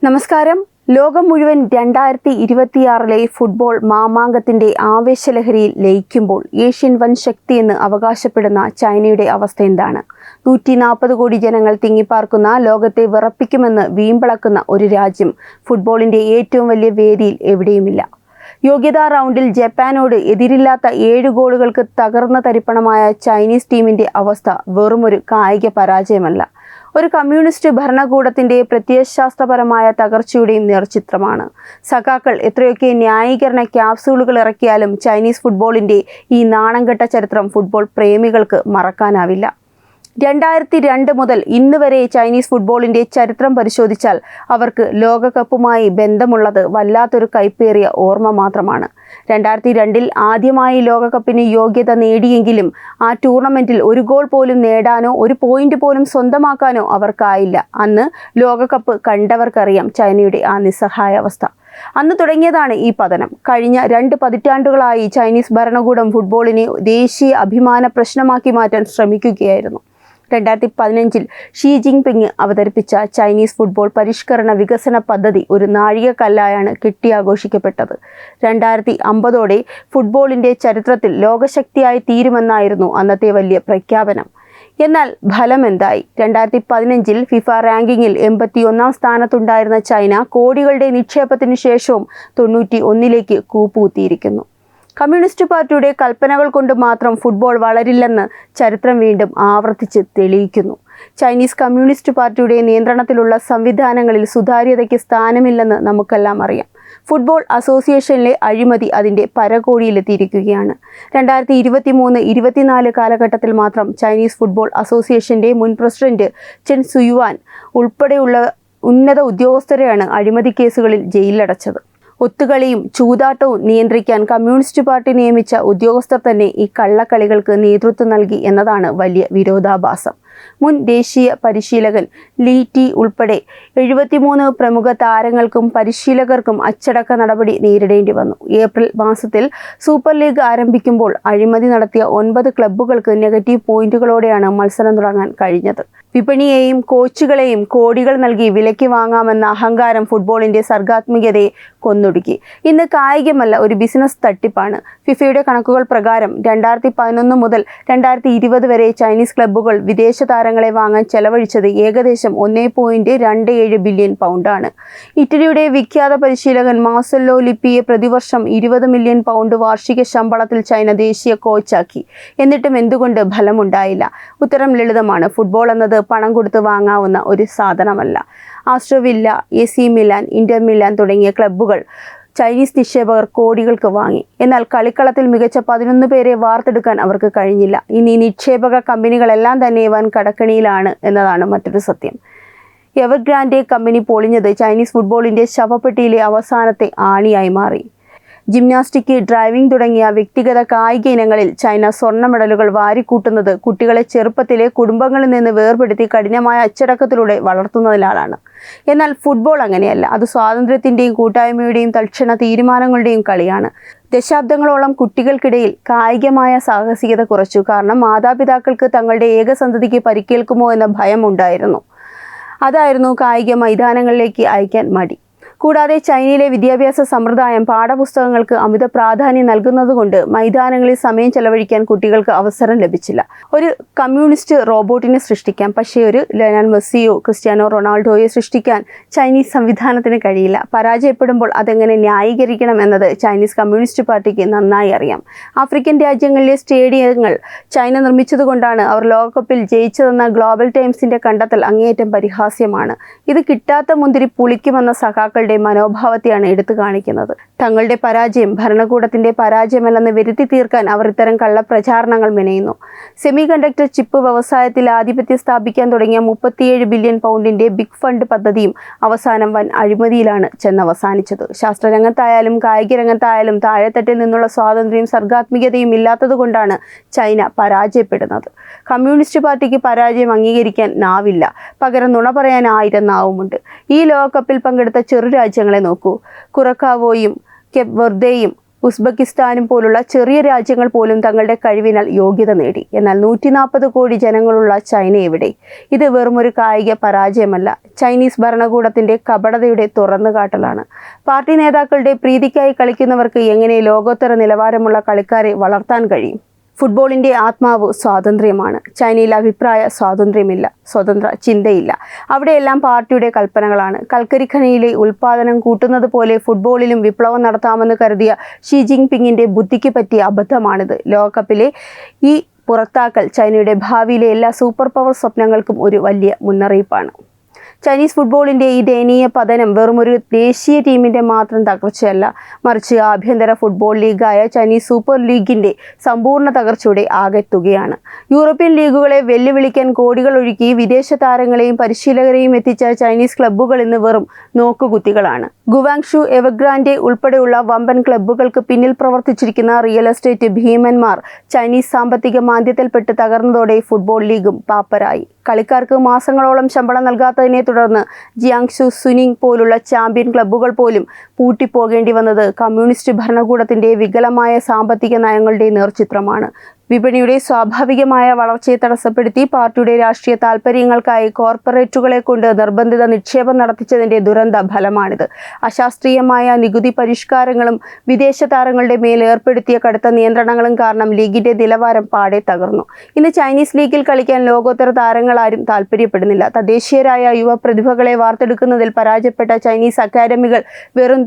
നമസ്കാരം. ലോകം മുഴുവൻ 2026 ഫുട്ബോൾ മാമാങ്കത്തിന്റെ ആവേശലഹരിയിൽ ലയിക്കുമ്പോൾ ഏഷ്യൻ വൻ ശക്തിയെന്ന് അവകാശപ്പെടുന്ന ചൈനയുടെ അവസ്ഥ എന്താണ്? 140 കോടി ജനങ്ങൾ തിങ്ങിപ്പാർക്കുന്ന ലോകത്തെ വിറപ്പിക്കുമെന്ന് വീമ്പിളക്കുന്ന ഒരു രാജ്യം ഫുട്ബോളിന്റെ ഏറ്റവും വലിയ വേദിയിൽ എവിടെയുമില്ല. യോഗ്യതാ റൗണ്ടിൽ ജപ്പാനോട് എതിരില്ലാത്ത 7 ഗോളുകൾക്ക് തകർന്ന തരിപ്പണമായ ചൈനീസ് ടീമിന്റെ അവസ്ഥ വെറുമൊരു കായിക പരാജയമല്ല, ഒരു കമ്മ്യൂണിസ്റ്റ് ഭരണകൂടത്തിന്റെ പ്രത്യയശാസ്ത്രപരമായ തകർച്ചയുടെയും നേർചിത്രമാണ്. സഖാക്കൾ എത്രയൊക്കെ ന്യായീകരണ ക്യാപ്സൂളുകൾ ഇറക്കിയാലും ചൈനീസ് ഫുട്ബോളിന്റെ ഈ നാണംകെട്ട ചരിത്രം ഫുട്ബോൾ പ്രേമികൾക്ക് മറക്കാനാവില്ല. 2002 മുതൽ ഇന്ന് വരെ ചൈനീസ് ഫുട്ബോളിന്റെ ചരിത്രം പരിശോധിച്ചാൽ അവർക്ക് ലോകകപ്പുമായി ബന്ധമുള്ളത് വല്ലാത്തൊരു കൈപ്പേറിയ ഓർമ്മ മാത്രമാണ്. 2002 ആദ്യമായി ലോകകപ്പിന് യോഗ്യത നേടിയെങ്കിലും ആ ടൂർണമെന്റിൽ ഒരു ഗോൾ പോലും നേടാനോ ഒരു പോയിന്റ് പോലും സ്വന്തമാക്കാനോ അവർക്കായില്ല. അന്ന് ലോകകപ്പ് കണ്ടവർക്കറിയാം ചൈനയുടെ ആ നിസ്സഹായ അവസ്ഥ. അന്ന് തുടങ്ങിയതാണ് ഈ പതനം. കഴിഞ്ഞ 2 പതിറ്റാണ്ടുകളായി ചൈനീസ് ഭരണകൂടം ഫുട്ബോളിനെ ദേശീയ അഭിമാന പ്രശ്നമാക്കി മാറ്റാൻ ശ്രമിക്കുകയായിരുന്നു. 2015 ഷീ ജിൻപിങ് അവതരിപ്പിച്ച ചൈനീസ് ഫുട്ബോൾ പരിഷ്കരണ വികസന പദ്ധതി ഒരു നാഴികക്കല്ലായാണ് കെട്ടിയാഘോഷിക്കപ്പെട്ടത്. 2050 ഫുട്ബോളിന്റെ ചരിത്രത്തിൽ ലോകശക്തിയായി തീരുമെന്നായിരുന്നു അന്നത്തെ വലിയ പ്രഖ്യാപനം. എന്നാൽ ഫലം എന്തായി? 2015 ഫിഫ റാങ്കിങ്ങിൽ 81ാം സ്ഥാനത്തുണ്ടായിരുന്ന ചൈന കോടികളുടെ നിക്ഷേപത്തിന് ശേഷവും 91ലേക്ക് കൂപ്പുകുത്തിയിരിക്കുന്നു. കമ്മ്യൂണിസ്റ്റ് പാർട്ടിയുടെ കൽപ്പനകൾ കൊണ്ട് മാത്രം ഫുട്ബോൾ വളരില്ലെന്ന് ചരിത്രം വീണ്ടും ആവർത്തിച്ച് തെളിയിക്കുന്നു. ചൈനീസ് കമ്മ്യൂണിസ്റ്റ് പാർട്ടിയുടെ നിയന്ത്രണത്തിലുള്ള സംവിധാനങ്ങളിൽ സുതാര്യതയ്ക്ക് സ്ഥാനമില്ലെന്ന് നമുക്കെല്ലാം അറിയാം. ഫുട്ബോൾ അസോസിയേഷനിലെ അഴിമതി അതിൻ്റെ പരകോടിയിലെത്തിയിരിക്കുകയാണ്. 2023-24 കാലഘട്ടത്തിൽ മാത്രം ചൈനീസ് ഫുട്ബോൾ അസോസിയേഷന്റെ മുൻ പ്രസിഡന്റ് ചെൻ സുയുവാൻ ഉൾപ്പെടെയുള്ള ഉന്നത ഉദ്യോഗസ്ഥരെയാണ് അഴിമതി കേസുകളിൽ ജയിലിലടച്ചത്. ഒത്തുകളിയും ചൂതാട്ടവും നിയന്ത്രിക്കാൻ കമ്മ്യൂണിസ്റ്റ് പാർട്ടി നിയമിച്ച ഉദ്യോഗസ്ഥർ തന്നെ ഈ കള്ളക്കളികൾക്ക് നേതൃത്വം നൽകി എന്നതാണ് വലിയ വിരോധാഭാസം. മുൻ ദേശീയ പരിശീലകൻ ലീ ടി ഉൾപ്പെടെ 73 പ്രമുഖ താരങ്ങൾക്കും പരിശീലകർക്കും അച്ചടക്ക നടപടി നേരിടേണ്ടി വന്നു. ഏപ്രിൽ മാസത്തിൽ സൂപ്പർ ലീഗ് ആരംഭിക്കുമ്പോൾ അഴിമതി നടത്തിയ 9 ക്ലബ്ബുകൾക്ക് നെഗറ്റീവ് പോയിന്റുകളോടെയാണ് മത്സരം തുടങ്ങാൻ കഴിഞ്ഞത്. വിപണിയെയും കോച്ചുകളെയും കോടികൾ നൽകി വിലയ്ക്ക് വാങ്ങാമെന്ന അഹങ്കാരം ഫുട്ബോളിന്റെ സർഗാത്മികതയെ കൊന്നൊടുക്കി. ഇന്ന് കായികമല്ല, ഒരു ബിസിനസ് തട്ടിപ്പാണ്. ഫിഫയുടെ കണക്കുകൾ പ്രകാരം 2011 മുതൽ 2020 വരെ ചൈനീസ് ക്ലബ്ബുകൾ വിദേശ താരങ്ങളെ വാങ്ങാൻ ചെലവഴിച്ചത് ഏകദേശം 1.27 ബില്യൺ പൗണ്ടാണ്. ഇറ്റലിയുടെ വിഖ്യാത പരിശീലകൻ മാർസെല്ലോ ലിപ്പിയെ പ്രതിവർഷം 20 മില്യൺ പൗണ്ട് വാർഷിക ശമ്പളത്തിൽ ചൈന ദേശീയ കോച്ചാക്കി. എന്നിട്ടും എന്തുകൊണ്ട് ഫലമുണ്ടായില്ല? ഉത്തരം ലളിതമാണ്. ഫുട്ബോൾ എന്നത് പണം കൊടുത്ത് വാങ്ങാവുന്ന ഒരു സാധനമല്ല. Aston Villa, AC Milan, Inter Milan തുടങ്ങിയ ക്ലബ്ബുകൾ ചൈനീസ് നിക്ഷേപകർ കോടികൾക്ക് വാങ്ങി. എന്നാൽ കളിക്കളത്തിൽ മികച്ച 11 പേരെ വാർത്തെടുക്കാൻ അവർക്ക് കഴിഞ്ഞില്ല. ഇനി നിക്ഷേപക കമ്പനികളെല്ലാം തന്നെ വൻ കടക്കണിയിലാണ് എന്നതാണ് മറ്റൊരു സത്യം. എവർഗ്രാൻഡെ കമ്പനി പൊളിഞ്ഞത് ചൈനീസ് ഫുട്ബോളിന്റെ ശവപ്പെട്ടിയിലെ അവസാനത്തെ ആണിയായി മാറി. ജിംനാസ്റ്റിക്, ഡ്രൈവിംഗ് തുടങ്ങിയ വ്യക്തിഗത കായിക ഇനങ്ങളിൽ ചൈന സ്വർണ്ണ മെഡലുകൾ വാരിക്കൂട്ടുന്നത് കുട്ടികളെ ചെറുപ്പത്തിലെ കുടുംബങ്ങളിൽ നിന്ന് വേർപെടുത്തി കഠിനമായ അച്ചടക്കത്തിലൂടെ വളർത്തുന്നതിനാലാണ്. എന്നാൽ ഫുട്ബോൾ അങ്ങനെയല്ല. അത് സ്വാതന്ത്ര്യത്തിന്റെയും കൂട്ടായ്മയുടെയും തൽക്ഷണ തീരുമാനങ്ങളുടെയും കളിയാണ്. ദശാബ്ദങ്ങളോളം കുട്ടികൾക്കിടയിൽ കായികമായ സാഹസികത കുറച്ചു. കാരണം മാതാപിതാക്കൾക്ക് തങ്ങളുടെ ഏകസന്തതിക്ക് പരിക്കേൽക്കുമോ എന്ന ഭയം ഉണ്ടായിരുന്നു. അതായിരുന്നു കായിക മൈതാനങ്ങളിലേക്ക് അയക്കാൻ മടി. കൂടാതെ ചൈനയിലെ വിദ്യാഭ്യാസ സമ്പ്രദായം പാഠപുസ്തകങ്ങൾക്ക് അമിത പ്രാധാന്യം നൽകുന്നതുകൊണ്ട് മൈതാനങ്ങളിൽ സമയം ചെലവഴിക്കാൻ കുട്ടികൾക്ക് അവസരം ലഭിച്ചില്ല. ഒരു കമ്മ്യൂണിസ്റ്റ് റോബോട്ടിനെ സൃഷ്ടിക്കാം, പക്ഷേ ഒരു ലയണൽ മെസ്സിയോ ക്രിസ്ത്യാനോ റൊണാൾഡോയോ സൃഷ്ടിക്കാൻ ചൈനീസ് സംവിധാനത്തിന് കഴിയില്ല. പരാജയപ്പെടുമ്പോൾ അതെങ്ങനെ ന്യായീകരിക്കണം എന്നത് ചൈനീസ് കമ്മ്യൂണിസ്റ്റ് പാർട്ടിക്ക് നന്നായി അറിയാം. ആഫ്രിക്കൻ രാജ്യങ്ങളിലെ സ്റ്റേഡിയങ്ങൾ ചൈന നിർമ്മിച്ചതുകൊണ്ടാണ് അവർ ലോകകപ്പിൽ ജയിച്ചതെന്ന ഗ്ലോബൽ ടൈംസിന്റെ കണ്ടെത്തൽ അങ്ങേയറ്റം പരിഹാസ്യമാണ്. ഇത് കിട്ടാത്ത മുന്തിരി പുളിക്കുമെന്ന സഖാക്കളുടെ മനോഭാവത്തെയാണ് എടുത്തു കാണിക്കുന്നത്. തങ്ങളുടെ പരാജയം ഭരണകൂടത്തിന്റെ പരാജയമല്ലെന്ന് വരുത്തി തീർക്കാൻ അവർ ഇത്തരം കള്ളപ്രചാരണങ്ങൾ മെനയുന്നു. സെമി കണ്ടക്ടർ ചിപ്പ് വ്യവസായത്തിൽ ആധിപത്യം സ്ഥാപിക്കാൻ തുടങ്ങിയ 37 ബില്യൺ പൗണ്ടിന്റെ ബിഗ് ഫണ്ട് പദ്ധതിയും അവസാനം വൻ അഴിമതിയിലാണ് ചെന്നവസാനിച്ചത്. ശാസ്ത്രരംഗത്തായാലും കായിക രംഗത്തായാലും താഴെത്തട്ടിൽ നിന്നുള്ള സ്വാതന്ത്ര്യവും സർഗാത്മികതയും ഇല്ലാത്തതുകൊണ്ടാണ് ചൈന പരാജയപ്പെടുന്നത്. കമ്മ്യൂണിസ്റ്റ് പാർട്ടിക്ക് പരാജയം അംഗീകരിക്കാൻ നാവില്ല, പകരം നുണ പറയാൻ 1000 നാവുമുണ്ട്. ഈ ലോകകപ്പിൽ പങ്കെടുത്ത ചെറു രാജ്യങ്ങളെ നോക്കൂ. കുറക്കാവോയും കെപ്പ് വെർദെയും ഉസ്ബെക്കിസ്ഥാനും പോലുള്ള ചെറിയ രാജ്യങ്ങൾ പോലും തങ്ങളുടെ കഴിവിനാൽ യോഗ്യത നേടി. എന്നാൽ 140 കോടി ജനങ്ങളുള്ള ചൈന എവിടെ? ഇത് വെറുമൊരു കായിക പരാജയമല്ല, ചൈനീസ് ഭരണകൂടത്തിന്റെ കപടതയുടെ തുറന്നുകാട്ടലാണ്. പാർട്ടി നേതാക്കളുടെ പ്രീതിക്കായി കളിക്കുന്നവർക്ക് എങ്ങനെ ലോകോത്തര നിലവാരമുള്ള കളിക്കാരെ വളർത്താൻ കഴിയും? ഫുട്ബോളിൻ്റെ ആത്മാവ് സ്വാതന്ത്ര്യമാണ്. ചൈനയിൽ അഭിപ്രായ സ്വാതന്ത്ര്യമില്ല, സ്വതന്ത്ര ചിന്തയില്ല. അവിടെയെല്ലാം പാർട്ടിയുടെ കൽപ്പനകളാണ്. കൽക്കരി ഖനിയിലെ ഉൽപ്പാദനം കൂട്ടുന്നത് പോലെ ഫുട്ബോളിലും വിപ്ലവം നടത്താമെന്ന് കരുതിയ ഷീ ജിൻപിങ്ങിൻ്റെ ബുദ്ധിക്ക് പറ്റിയ അബദ്ധമാണിത്. ലോകകപ്പിലെ ഈ പുറത്താക്കൽ ചൈനയുടെ ഭാവിയിലെ എല്ലാ സൂപ്പർ പവർ സ്വപ്നങ്ങൾക്കും ഒരു വലിയ മുന്നറിയിപ്പാണ്. ചൈനീസ് ഫുട്ബോളിൻ്റെ ഈ ദയനീയ പതനം വെറുമൊരു ദേശീയ ടീമിൻ്റെ മാത്രം തകർച്ചയല്ല, മറിച്ച് ആഭ്യന്തര ഫുട്ബോൾ ലീഗായ ചൈനീസ് സൂപ്പർ ലീഗിൻ്റെ സമ്പൂർണ്ണ തകർച്ചയുടെ ആകെത്തുകയാണ്. യൂറോപ്യൻ ലീഗുകളെ വെല്ലുവിളിക്കാൻ കോടികൾ ഒഴുക്കി വിദേശ താരങ്ങളെയും പരിശീലകരെയും എത്തിച്ച ചൈനീസ് ക്ലബ്ബുകൾ ഇന്ന് വെറും നോക്കുകുത്തികളാണ്. ഗുവാങ്ഷു, എവർഗ്രാൻഡെ ഉൾപ്പെടെയുള്ള വമ്പൻ ക്ലബ്ബുകൾക്ക് പിന്നിൽ പ്രവർത്തിച്ചിരിക്കുന്ന റിയൽ എസ്റ്റേറ്റ് ഭീമന്മാർ ചൈനീസ് സാമ്പത്തിക മാന്ദ്യത്തിൽപ്പെട്ട് തകർന്നതോടെ ഫുട്ബോൾ ലീഗും പാപ്പരായി. കളിക്കാർക്ക് മാസങ്ങളോളം ശമ്പളം നൽകാത്തതിനെ തുടർന്ന് ജിയാങ്ഷു, സുനിങ് പോലുള്ള ചാമ്പ്യൻ ക്ലബ്ബുകൾ പോലും പൂട്ടിപ്പോകേണ്ടി വന്നത് കമ്മ്യൂണിസ്റ്റ് ഭരണകൂടത്തിന്റെ വികലമായ സാമ്പത്തിക നയങ്ങളുടെ നേർചിത്രമാണ്. വിപണിയുടെ സ്വാഭാവികമായ വളർച്ചയെ തടസ്സപ്പെടുത്തി പാർട്ടിയുടെ രാഷ്ട്രീയ താൽപ്പര്യങ്ങൾക്കായി കോർപ്പറേറ്റുകളെ കൊണ്ട് നിർബന്ധിത നിക്ഷേപം നടത്തിച്ചതിൻ്റെ ദുരന്ത ഫലമാണിത്. അശാസ്ത്രീയമായ നികുതി പരിഷ്കാരങ്ങളും വിദേശ താരങ്ങളുടെ മേൽ ഏർപ്പെടുത്തിയ കടുത്ത നിയന്ത്രണങ്ങളും കാരണം ലീഗിന്റെ നിലവാരം പാടെ തകർന്നു. ഇന്ന് ചൈനീസ് ലീഗിൽ കളിക്കാൻ ലോകോത്തര താരങ്ങളാരും താൽപ്പര്യപ്പെടുന്നില്ല. തദ്ദേശീയരായ യുവ പ്രതിഭകളെ വാർത്തെടുക്കുന്നതിൽ പരാജയപ്പെട്ട ചൈനീസ് അക്കാദമികൾ വെറും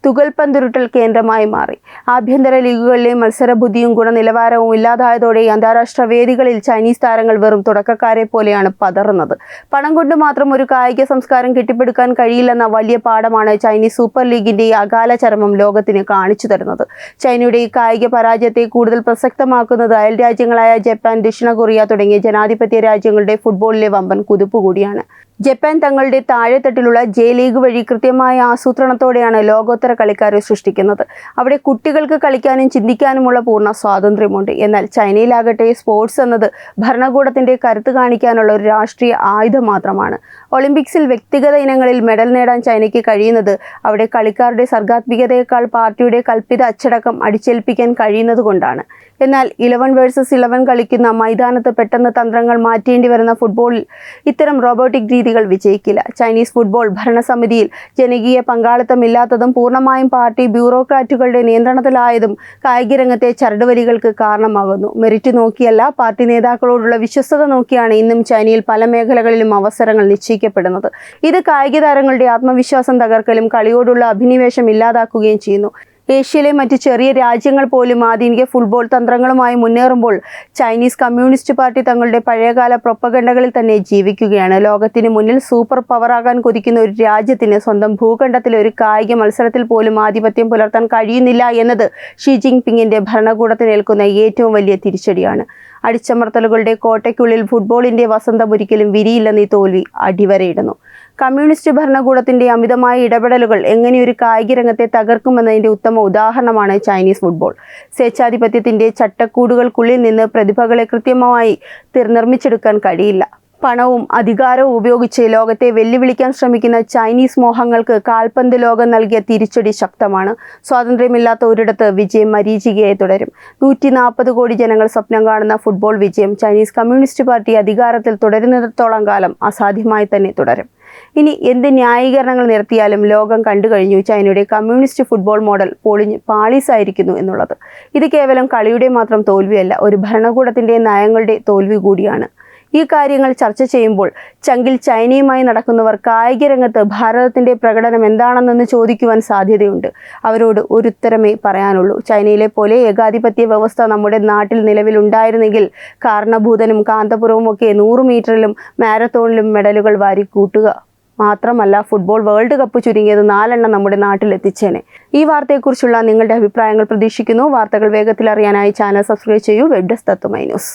തുകൽപന്തുരുട്ടൽ കേന്ദ്രമായി മാറി. ആഭ്യന്തര ലീഗുകളിലെ മത്സരബുദ്ധിയും ഗുണനിലവാരവും ഇല്ലാതായതോടെ അന്താരാഷ്ട്ര വേദികളിൽ ചൈനീസ് താരങ്ങൾ വെറും തുടക്കക്കാരെ പോലെയാണ് പതറുന്നത്. പണം കൊണ്ട് മാത്രം ഒരു കായിക സംസ്കാരം കെട്ടിപ്പടുക്കാൻ കഴിയില്ലെന്ന വലിയ പാഠമാണ് ചൈനീസ് സൂപ്പർ ലീഗിന്റെ ഈ അകാല ചരമം ലോകത്തിന് കാണിച്ചു തരുന്നത്. ചൈനയുടെ ഈ കായിക പരാജയത്തെ കൂടുതൽ പ്രസക്തമാക്കുന്നത് അയൽ രാജ്യങ്ങളായ ജപ്പാൻ, ദക്ഷിണ കൊറിയ തുടങ്ങിയ ജനാധിപത്യ രാജ്യങ്ങളുടെ ഫുട്ബോളിലെ വമ്പൻ കുതിപ്പ് കൂടിയാണ്. ജപ്പാൻ തങ്ങളുടെ താഴെത്തട്ടിലുള്ള ജെ ലീഗ് വഴി കൃത്യമായ ആസൂത്രണത്തോടെയാണ് ലോകോത്തര കളിക്കാരെ സൃഷ്ടിക്കുന്നത്. അവിടെ കുട്ടികൾക്ക് കളിക്കാനും ചിന്തിക്കാനുമുള്ള പൂർണ്ണ സ്വാതന്ത്ര്യമുണ്ട്. എന്നാൽ ചൈനയിലാകട്ടെ സ്പോർട്സ് എന്നത് ഭരണകൂടത്തിന്റെ കരുത്ത് കാണിക്കാനുള്ള ഒരു രാഷ്ട്രീയ ആയുധം മാത്രമാണ്. ഒളിമ്പിക്സിൽ വ്യക്തിഗത ഇനങ്ങളിൽ മെഡൽ നേടാൻ ചൈനയ്ക്ക് കഴിയുന്നത് അവിടെ കളിക്കാരുടെ സർഗാത്മികതയേക്കാൾ പാർട്ടിയുടെ കൽപ്പിത അച്ചടക്കം അടിച്ചേൽപ്പിക്കാൻ കഴിയുന്നത് കൊണ്ടാണ്. എന്നാൽ 11 vs 11 കളിക്കുന്ന മൈതാനത്ത് പെട്ടെന്ന് തന്ത്രങ്ങൾ മാറ്റേണ്ടി വരുന്ന ഫുട്ബോളിൽ ഇത്തരം റോബോട്ടിക് രീതികൾ വിജയിക്കില്ല. ചൈനീസ് ഫുട്ബോൾ ഭരണസമിതിയിൽ ജനകീയ പങ്കാളിത്തമില്ലാത്തതും പൂർണ്ണമായും പാർട്ടി ബ്യൂറോക്രാറ്റുകളുടെ നിയന്ത്രണത്തിലായതും കായിക രംഗത്തെ ചരടുവലികൾക്ക് കാരണമാകുന്നു. മെറിറ്റ് നോക്കിയല്ല, പാർട്ടി നേതാക്കളോടുള്ള വിശ്വസ്തത നോക്കിയാണ് ഇന്നും ചൈനയിൽ പല മേഖലകളിലും അവസരങ്ങൾ നിശ്ചയിക്കപ്പെടുന്നത്. ഇത് കായിക താരങ്ങളുടെ ആത്മവിശ്വാസം തകർക്കലും കളിയോടുള്ള അഭിനിവേശം ഇല്ലാതാക്കുകയും ചെയ്യുന്നു. ഏഷ്യയിലെ മറ്റ് ചെറിയ രാജ്യങ്ങൾ പോലും ആധുനിക ഫുട്ബോൾ തന്ത്രങ്ങളുമായി മുന്നേറുമ്പോൾ ചൈനീസ് കമ്മ്യൂണിസ്റ്റ് പാർട്ടി തങ്ങളുടെ പഴയകാല പ്രൊപ്പഗണ്ടകളിൽ തന്നെ ജീവിക്കുകയാണ്. ലോകത്തിന് മുന്നിൽ സൂപ്പർ പവറാകാൻ കൊതിക്കുന്ന ഒരു രാജ്യത്തിന് സ്വന്തം ഭൂഖണ്ഡത്തിലെ ഒരു കായിക മത്സരത്തിൽ പോലും ആധിപത്യം പുലർത്താൻ കഴിയുന്നില്ല എന്നത് ഷീ ജിൻപിങ്ങിന്റെ ഭരണകൂടത്തിനേൽക്കുന്ന ഏറ്റവും വലിയ തിരിച്ചടിയാണ്. അടിച്ചമർത്തലുകളുടെ കോട്ടയ്ക്കുള്ളിൽ ഫുട്ബോളിന്റെ വസന്തം ഒരിക്കലും വിരിയില്ലെന്ന് ഈ തോൽവി അടിവരയിടുന്നു. കമ്മ്യൂണിസ്റ്റ് ഭരണകൂടത്തിന്റെ അമിതമായ ഇടപെടലുകൾ എങ്ങനെയൊരു കായിക രംഗത്തെ തകർക്കുമെന്നതിന്റെ ഉത്തമ ഉദാഹരണമാണ് ചൈനീസ് ഫുട്ബോൾ. സ്വേച്ഛാധിപത്യത്തിന്റെ ചട്ടക്കൂടുകൾക്കുള്ളിൽ നിന്ന് പ്രതിഭകളെ കൃത്യമായി നിർമ്മിച്ചെടുക്കാൻ കഴിയില്ല. പണവും അധികാരവും ഉപയോഗിച്ച് ലോകത്തെ വെല്ലുവിളിക്കാൻ ശ്രമിക്കുന്ന ചൈനീസ് മോഹങ്ങൾക്ക് കാൽപന്ത് ലോകം നൽകിയ തിരിച്ചടി ശക്തമാണ്. സ്വാതന്ത്ര്യമില്ലാത്ത ഒരിടത്ത് വിജയം മരീചികയായി തുടരും. 140 കോടി ജനങ്ങൾ സ്വപ്നം കാണുന്ന ഫുട്ബോൾ വിജയം ചൈനീസ് കമ്മ്യൂണിസ്റ്റ് പാർട്ടി അധികാരത്തിൽ തുടരുന്നിടത്തോളം കാലം അസാധ്യമായി തന്നെ തുടരും. ഇനി എന്ത് ന്യായീകരണങ്ങൾ നിരത്തിയാലും ലോകം കണ്ടു കഴിഞ്ഞു ചൈനയുടെ കമ്മ്യൂണിസ്റ്റ് ഫുട്ബോൾ മോഡൽ പാളീസായിരിക്കുന്നു എന്നുള്ളത്. ഇത് കേവലം കളിയുടെ മാത്രം തോൽവിയല്ല, ഒരു ഭരണകൂടത്തിൻ്റെ നയങ്ങളുടെ തോൽവി കൂടിയാണ്. ഈ കാര്യങ്ങൾ ചർച്ച ചെയ്യുമ്പോൾ ചങ്കിൽ ചൈനയുമായി നടക്കുന്നവർ കായിക രംഗത്ത് ഭാരതത്തിൻ്റെ പ്രകടനം എന്താണെന്ന് ചോദിക്കുവാൻ സാധ്യതയുണ്ട്. അവരോട് ഒരു ഉത്തരമേ പറയാനുള്ളൂ. ചൈനയിലെ പോലെ ഏകാധിപത്യ വ്യവസ്ഥ നമ്മുടെ നാട്ടിൽ നിലവിലുണ്ടായിരുന്നെങ്കിൽ കാരണഭൂതനും കാന്തപുരവും ഒക്കെ 100 മീറ്ററിലും മാരത്തോണിലും മെഡലുകൾ വാരിക്കൂട്ടുക മാത്രമല്ല, ഫുട്ബോൾ വേൾഡ് കപ്പ് ചുരുങ്ങിയത് 4 എണ്ണം നമ്മുടെ നാട്ടിൽ എത്തിച്ചേനെ. ഈ വാർത്തയെക്കുറിച്ചുള്ള നിങ്ങളുടെ അഭിപ്രായങ്ങൾ പ്രതീക്ഷിക്കുന്നു. വാർത്തകൾ വേഗത്തിൽ അറിയാനായി ചാനൽ സബ്സ്ക്രൈബ് ചെയ്യൂ. വെബ് ഡെസ്ക് തത്തുമൈ ന്യൂസ്.